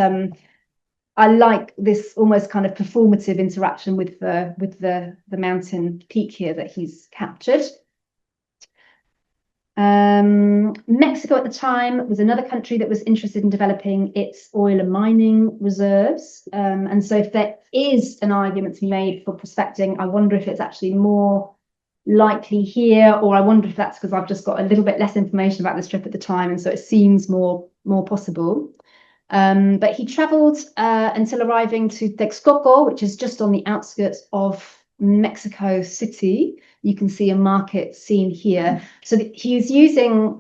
I like this almost kind of performative interaction with the mountain peak here that he's captured. Mexico at the time was another country that was interested in developing its oil and mining reserves. And so if there is an argument to be made for prospecting, I wonder if it's actually more likely here, or I wonder if that's because I've just got a little bit less information about this trip at the time, and so it seems more possible. But he travelled until arriving to Texcoco, which is just on the outskirts of Mexico City. You can see a market scene here. So he's using,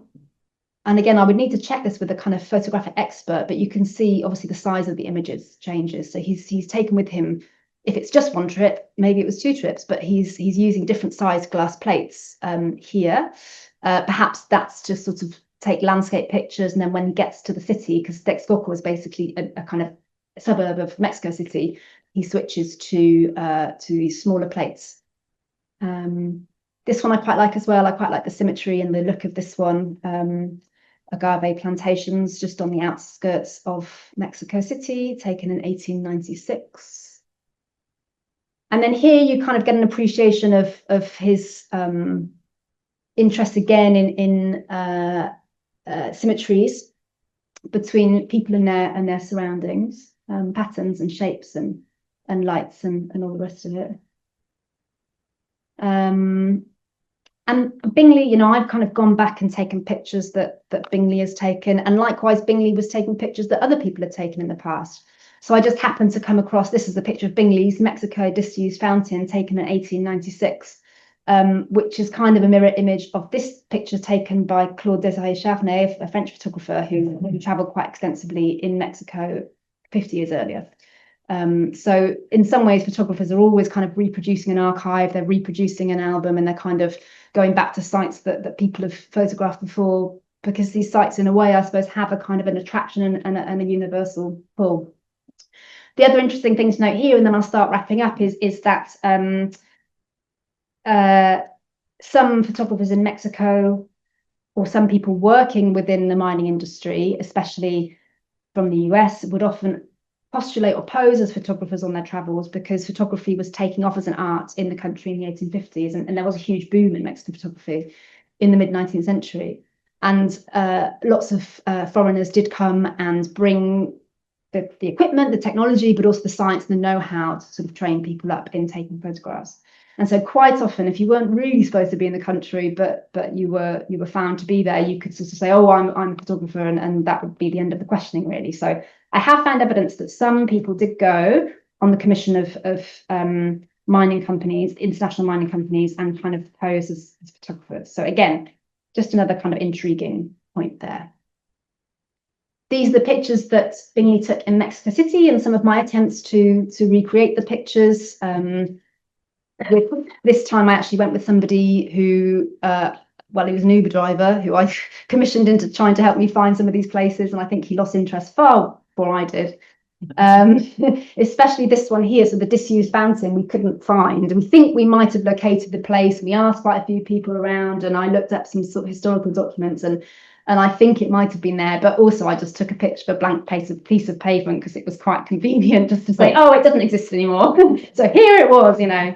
and again, I would need to check this with a kind of photographic expert, but you can see obviously the size of the images changes. So he's taken with him, if it's just one trip, maybe it was 2 trips, but he's using different sized glass plates here. Perhaps that's just sort of take landscape pictures, and then when he gets to the city, because Texcoco is basically a kind of suburb of Mexico City, he switches to these smaller plates. This one I quite like as well. I quite like the symmetry and the look of this one. Agave plantations just on the outskirts of Mexico City, taken in 1896. And then here you kind of get an appreciation of his interest again in symmetries between people and their surroundings, patterns and shapes and lights and all the rest of it. And Bingley, you know, I've kind of gone back and taken pictures that Bingley has taken, and likewise Bingley was taking pictures that other people had taken in the past. So I just happened to come across, this is a picture of Bingley's Mexico disused fountain taken in 1896, which is kind of a mirror image of this picture taken by Claude Désiré Charnay, a French photographer who travelled quite extensively in Mexico 50 years earlier. So in some ways, photographers are always kind of reproducing an archive, they're reproducing an album, and they're kind of going back to sites that people have photographed before, because these sites, in a way, I suppose, have a kind of an attraction and a universal pull. The other interesting thing to note here, and then I'll start wrapping up, is that some photographers in Mexico, or some people working within the mining industry, especially from the US, would often postulate or pose as photographers on their travels, because photography was taking off as an art in the country in the 1850s, and there was a huge boom in Mexican photography in the mid-19th century. And lots of foreigners did come and bring the equipment, the technology, but also the science and the know-how to sort of train people up in taking photographs. And so quite often, if you weren't really supposed to be in the country, but you were found to be there, you could sort of say, oh, I'm a photographer, and that would be the end of the questioning, really. So I have found evidence that some people did go on the commission of mining companies, international mining companies, and kind of pose as photographers. So again, just another kind of intriguing point there. These are the pictures that Bingley took in Mexico City, and some of my attempts to recreate the pictures. This time I actually went with somebody who, well, he was an Uber driver who I commissioned into trying to help me find some of these places, and I think he lost interest far before I did. Especially this one here, so the disused fountain we couldn't find. We think we might have located the place. We asked quite a few people around, and I looked up some sort of historical documents, and I think it might have been there, but also I just took a picture of a blank piece of pavement because it was quite convenient just to say, oh, it doesn't exist anymore. So here it was, you know.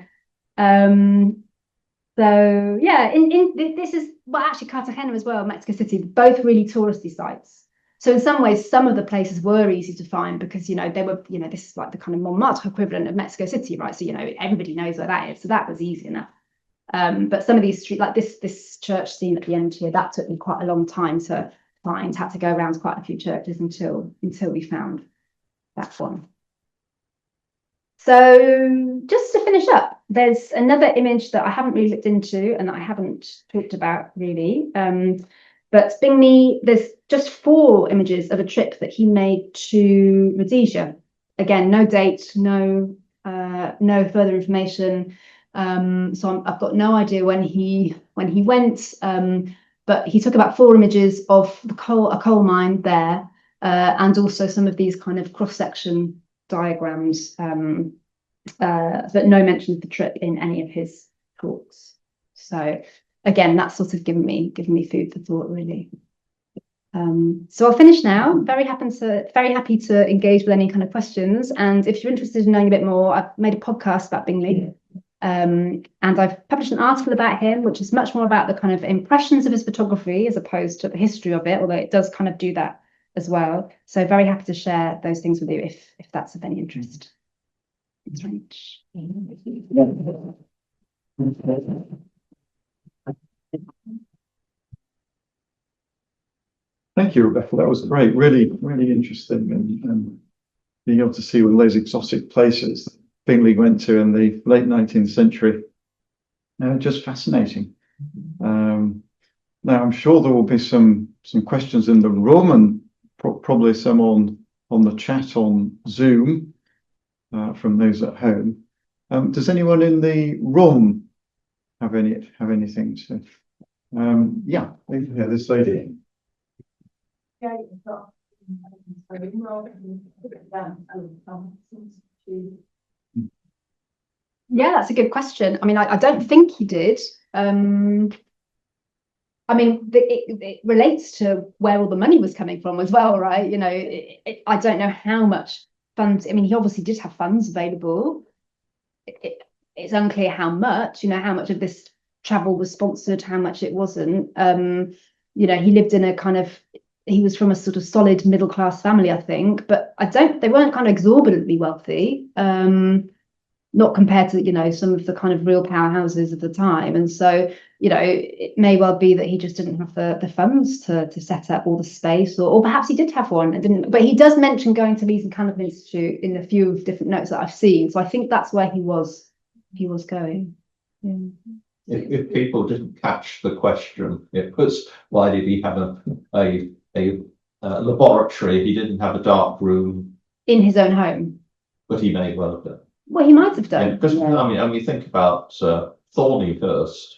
So yeah, this is, well, actually Cartagena as well, Mexico City, both really touristy sites. So in some ways, some of the places were easy to find because, you know, they were, you know, this is like the kind of Montmartre equivalent of Mexico City, right? So, you know, everybody knows where that is. So that was easy enough. But some of these streets, like this church scene at the end here, that took me quite a long time to find. Had to go around quite a few churches until we found that one. So just to finish up, there's another image that I haven't really looked into and that I haven't talked about really. But Bingley, there's just 4 images of a trip that he made to Rhodesia. Again, no date, no further information. So I've got no idea when he went. But he took about 4 images of a coal mine there, and also some of these kind of cross-section diagrams, but no mention of the trip in any of his talks. So again, that's sort of given me food for thought, really. So I'll finish now. Very happy to engage with any kind of questions. And if you're interested in knowing a bit more, I've made a podcast about Bingley. And I've published an article about him, which is much more about the kind of impressions of his photography as opposed to the history of it, although it does kind of do that as well. So very happy to share those things with you if that's of any interest. Thanks very much. Thank you, Rebecca. That was great. Really, really interesting, and being able to see all those exotic places that Bingley went to in the late 19th century. Just fascinating. Now, I'm sure there will be some questions in the room, and probably some on the chat on Zoom from those at home. Does anyone in the room have anything to? Yeah, this lady. Yeah, that's a good question. I mean, I don't think he did. I mean, it relates to where all the money was coming from as well, right? You know, I don't know how much funds. I mean, he obviously did have funds available. It's unclear how much. You know, how much of this travel was sponsored, how much it wasn't. You know, he lived in a kind of. He was from a sort of solid middle class family, I think, but they weren't kind of exorbitantly wealthy. Not compared to, you know, some of the kind of real powerhouses of the time. And so, you know, it may well be that he just didn't have the funds to set up all the space, or perhaps he did have one and didn't. But he does mention going to Leeds and Cunliffe Institute in a few different notes that I've seen. So I think that's where he was going. Yeah. If people didn't catch the question, it was, why did he have a laboratory? He didn't have a dark room In his own home. but he may well have done. Well, he might have done. Because I mean, think about Thorneyhurst,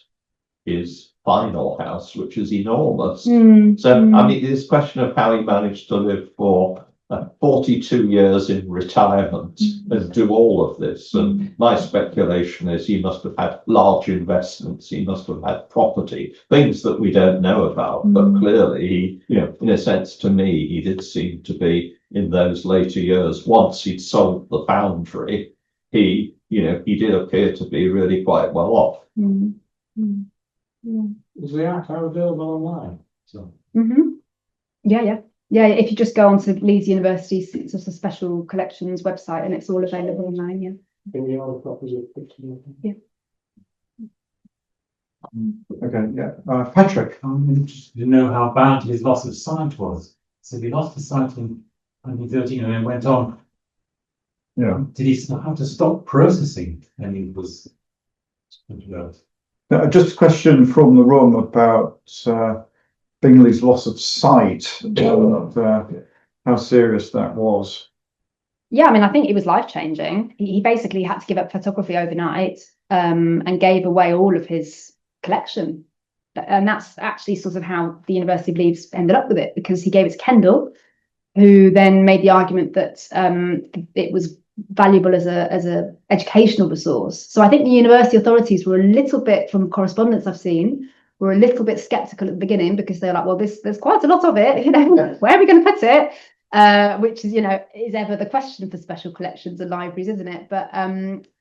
his final house, which is enormous. So I mean, this question of how he managed to live for 42 years in retirement and do all of this. And my speculation is he must have had large investments. He must have had property, things that we don't know about. But clearly, he, you know, in a sense, to me, he did seem to be in those later years. Once he'd sold the foundry, he did appear to be really quite well off. Is the archive available online? So. Yeah, if you just go onto Leeds University's sort of special collections website, and it's all available online. Yeah. Can you order copies of pictures? Yeah. Okay, yeah. Patrick. I'm interested to know how bad his loss of sight was. So he lost his sight in 2013 and then went on. Yeah. Did he have to stop processing? And he was. Just a question from the room about Bingley's loss of sight, and how serious that was. Yeah, I mean, I think it was life-changing. He basically had to give up photography overnight, and gave away all of his collection. And that's actually sort of how the University of Leeds ended up with it, because he gave it to Kendall, who then made the argument that it was valuable as a educational resource. So I think the university authorities were a little bit, from correspondence I've seen, were a little bit skeptical at the beginning, because they're like, well, there's quite a lot of it, you know, where are we going to put it? Which is, you know, is ever the question for special collections and libraries, isn't it? But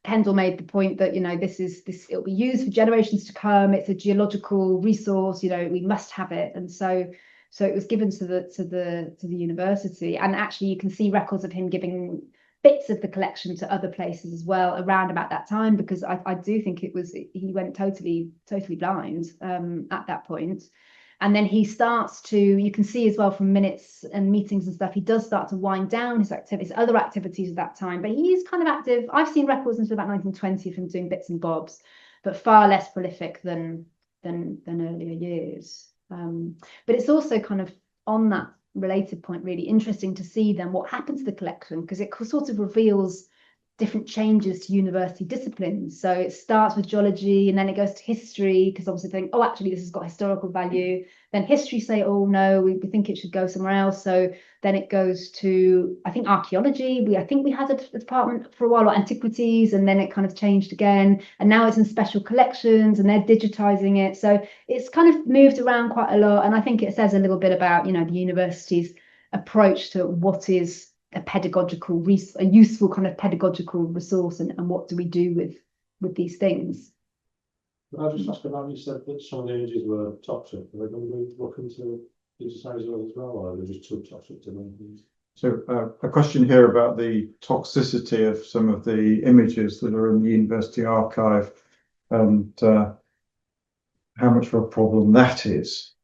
Kendall made the point that, you know, it'll be used for generations to come. It's a geological resource, you know, we must have it. And so it was given to the university, and actually you can see records of him giving bits of the collection to other places as well around about that time, because I do think he went totally blind at that point. And then he starts to, you can see as well from minutes and meetings and stuff, he does start to wind down his other activities at that time, but he is kind of active. I've seen records until about 1920 of him doing bits and bobs, but far less prolific than earlier years. But it's also kind of on that related point, really interesting to see then what happened to the collection, because it sort of reveals different changes to university disciplines. So it starts with geology and then it goes to history, because obviously they think, oh, actually this has got historical value. Then history say, oh no, we think it should go somewhere else. So then it goes to, I think, archaeology. I think we had a department for a while, or antiquities, and then it kind of changed again. And now it's in special collections and they're digitizing it. So it's kind of moved around quite a lot. And I think it says a little bit about, the university's approach to what is a useful kind of pedagogical resource, and what do we do with these things. I'll just ask about, you said that some of the images were toxic. Are they going to be looking to digitize those as well, or are they just too toxic to make these? So a question here about the toxicity of some of the images that are in the university archive, and how much of a problem that is.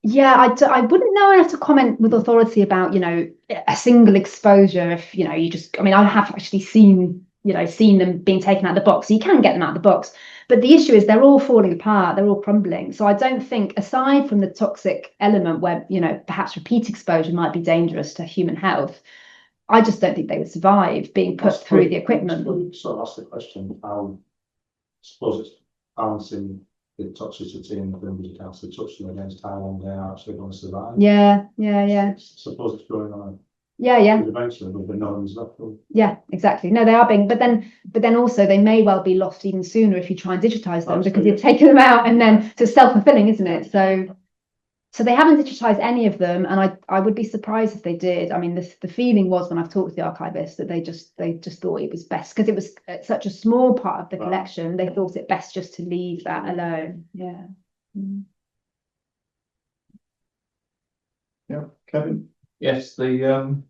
Yeah, I wouldn't know enough to comment with authority about, a single exposure. If, I have actually seen them being taken out of the box. So you can get them out of the box. But the issue is they're all falling apart. They're all crumbling. So I don't think, aside from the toxic element where, perhaps repeat exposure might be dangerous to human health, I just don't think they would survive being put through the equipment. So that's the question. I suppose it's balancing the toxicity and the images you actually touch them against how long they are actually going to survive. Yeah. Suppose it's going on. Yeah. Eventually, but no one's left. Yeah, exactly. No, they are being, but then also they may well be lost even sooner if you try and digitize them. Absolutely. Because you've taken them out, and then so self-fulfilling, isn't it? So they haven't digitized any of them, and I would be surprised if they did. I mean, the feeling was, when I've talked to the archivists, that they just thought it was best, because it was such a small part of the collection. They thought it best just to leave that alone. Yeah. Yeah, Kevin. Yes, the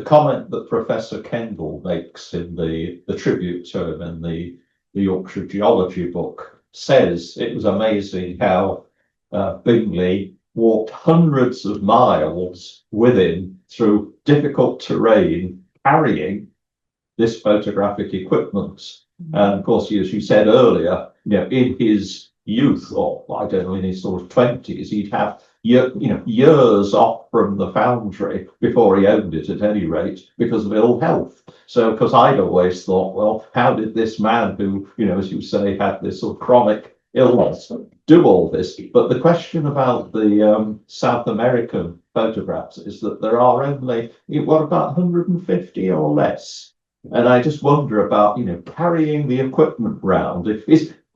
comment that Professor Kendall makes in the tribute to him in the Yorkshire Geology book says it was amazing how Bingley walked hundreds of miles with him through difficult terrain, carrying this photographic equipment. And of course, as you said earlier, in his youth, or I don't know, in his sort of 20s, he'd have years off from the foundry before he owned it, at any rate, because of ill health. So, because I'd always thought, well, how did this man who, as you say, had this sort of chronic illness do all this? But the question about the South American photographs is that there are only, about 150 or less? And I just wonder about, carrying the equipment round.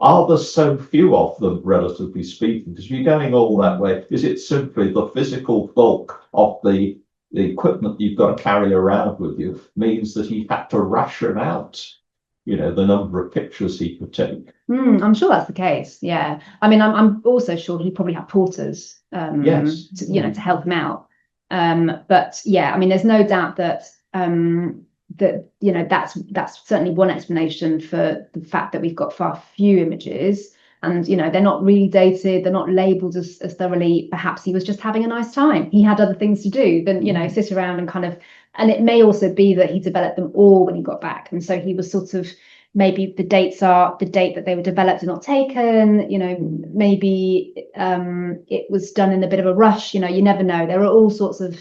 Are there so few of them, relatively speaking? Because if you're going all that way, is it simply the physical bulk of the equipment you've got to carry around with you means that he had to ration out, the number of pictures he could take? I'm sure that's the case. Yeah. I mean, I'm also sure he probably had porters, yes, to help him out. But yeah, I mean, there's no doubt that that's certainly one explanation for the fact that we've got far few images, and they're not really dated, they're not labeled as thoroughly. Perhaps he was just having a nice time. He had other things to do than sit around and and it may also be that he developed them all when he got back, and so he was sort of, maybe the date that they were developed and not taken, maybe it was done in a bit of a rush, you never know. There are all sorts of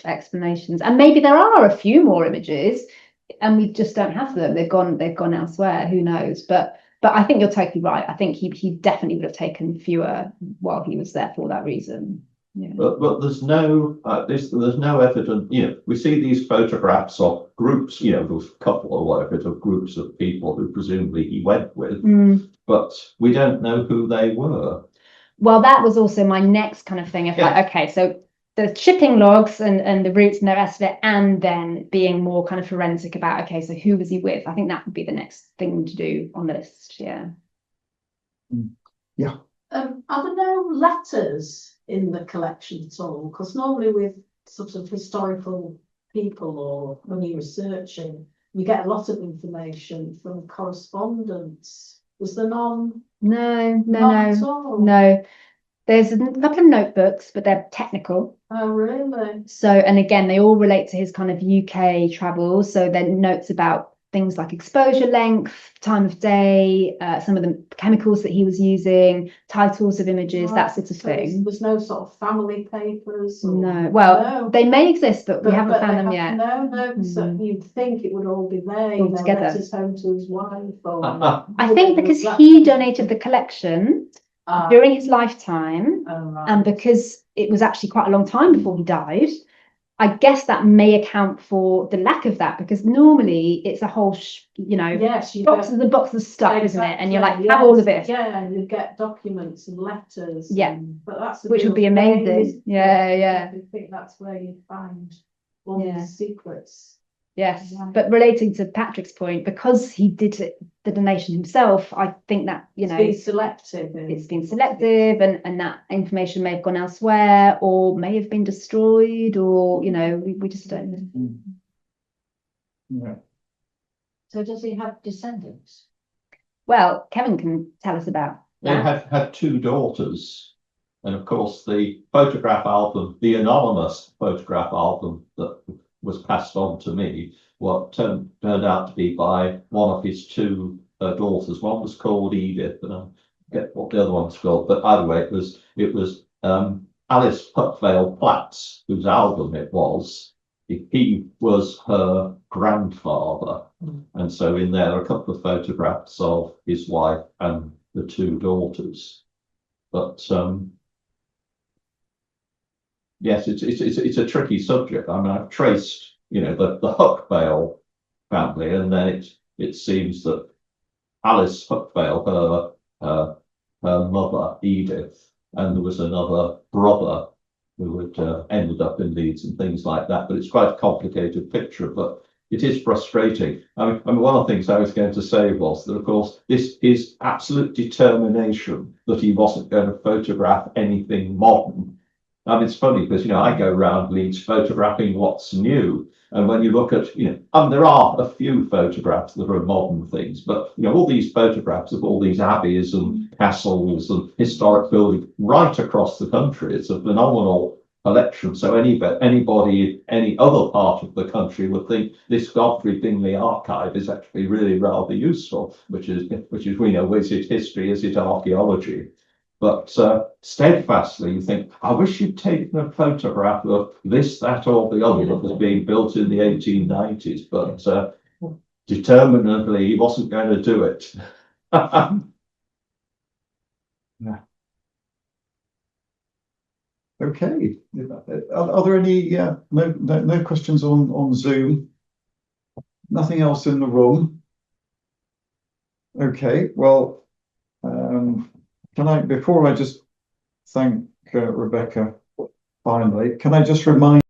explanations, and maybe there are a few more images and we just don't have them. They've gone elsewhere, who knows? But I think you're totally right. I think he definitely would have taken fewer while he was there for that reason. Yeah. But there's no evidence. We see these photographs of groups. Those couple or whatever of groups of people who presumably he went with, but we don't know who they were. Well, that was also my next kind of thing. Okay, so the shipping logs and the routes and the rest of it, and then being more kind of forensic about, okay, so who was he with? I think that would be the next thing to do on the list. Yeah. Yeah. Are there no letters in the collection at all? Because normally with sort of historical people, or when you're researching, you get a lot of information from correspondence. Was there none? No. At all? No. There's a couple of notebooks, but they're technical. Oh, really? So, and again, they all relate to his kind of UK travels. So they're notes about things like exposure length, time of day, some of the chemicals that he was using, titles of images, that sort of So thing. there's no sort of family papers? Or... No, well, No. they may exist, but we haven't but found they them have- yet. No, so you'd think it would all be there, you All know, together. letters home to his wife or. I think because he donated the collection during his lifetime, and because it was actually quite a long time before he died, I guess that may account for the lack of that, because normally it's a whole, Yes, you boxes and boxes of stuff, isn't it? And you're like, exactly, have all of this. Yeah, and you get documents and letters. Yeah. But that's a Which would real be amazing. thing. Yeah. I think that's where you find all Yeah. the secrets. Yes, Yeah. but relating to Patrick's point, because he did the donation himself, I think that, It's been selective. it's been selective, and that information may have gone elsewhere or may have been destroyed, or, we just don't know. Yeah. So does he have descendants? Well, Kevin can tell us about They that. had two daughters. And of course, the photograph album, the anonymous photograph album that was passed on to me, what turned out to be by one of his two daughters. One was called Edith, and I forget what the other one's called. But either way, it was Alice Puttvale Platts, whose album it was. He was her grandfather, and so in there are a couple of photographs of his wife and the two daughters. But yes, it's a tricky subject. I mean, I've traced, the Huckvale family, and then it seems that Alice Huckvale, her mother Edith, and there was another brother who had ended up in Leeds and things like that. But it's quite a complicated picture, but it is frustrating. I mean, one of the things I was going to say was that, of course, this is absolute determination that he wasn't going to photograph anything modern. And it's funny because, I go around Leeds photographing what's new. And when you look at, there are a few photographs that are modern things, but, all these photographs of all these abbeys and castles and historic buildings right across the country, it's a phenomenal collection. So anybody, any other part of the country would think this Godfrey Bingley archive is actually really rather useful, which is, is it history, is it archaeology? But steadfastly, you think, I wish you'd taken a photograph of this, that, or the other that was being built in the 1890s, but determinedly, he wasn't going to do it. Yeah. Okay. Are there any no questions on Zoom? Nothing else in the room? Okay. Well, before I just thank Rebecca finally, can I just remind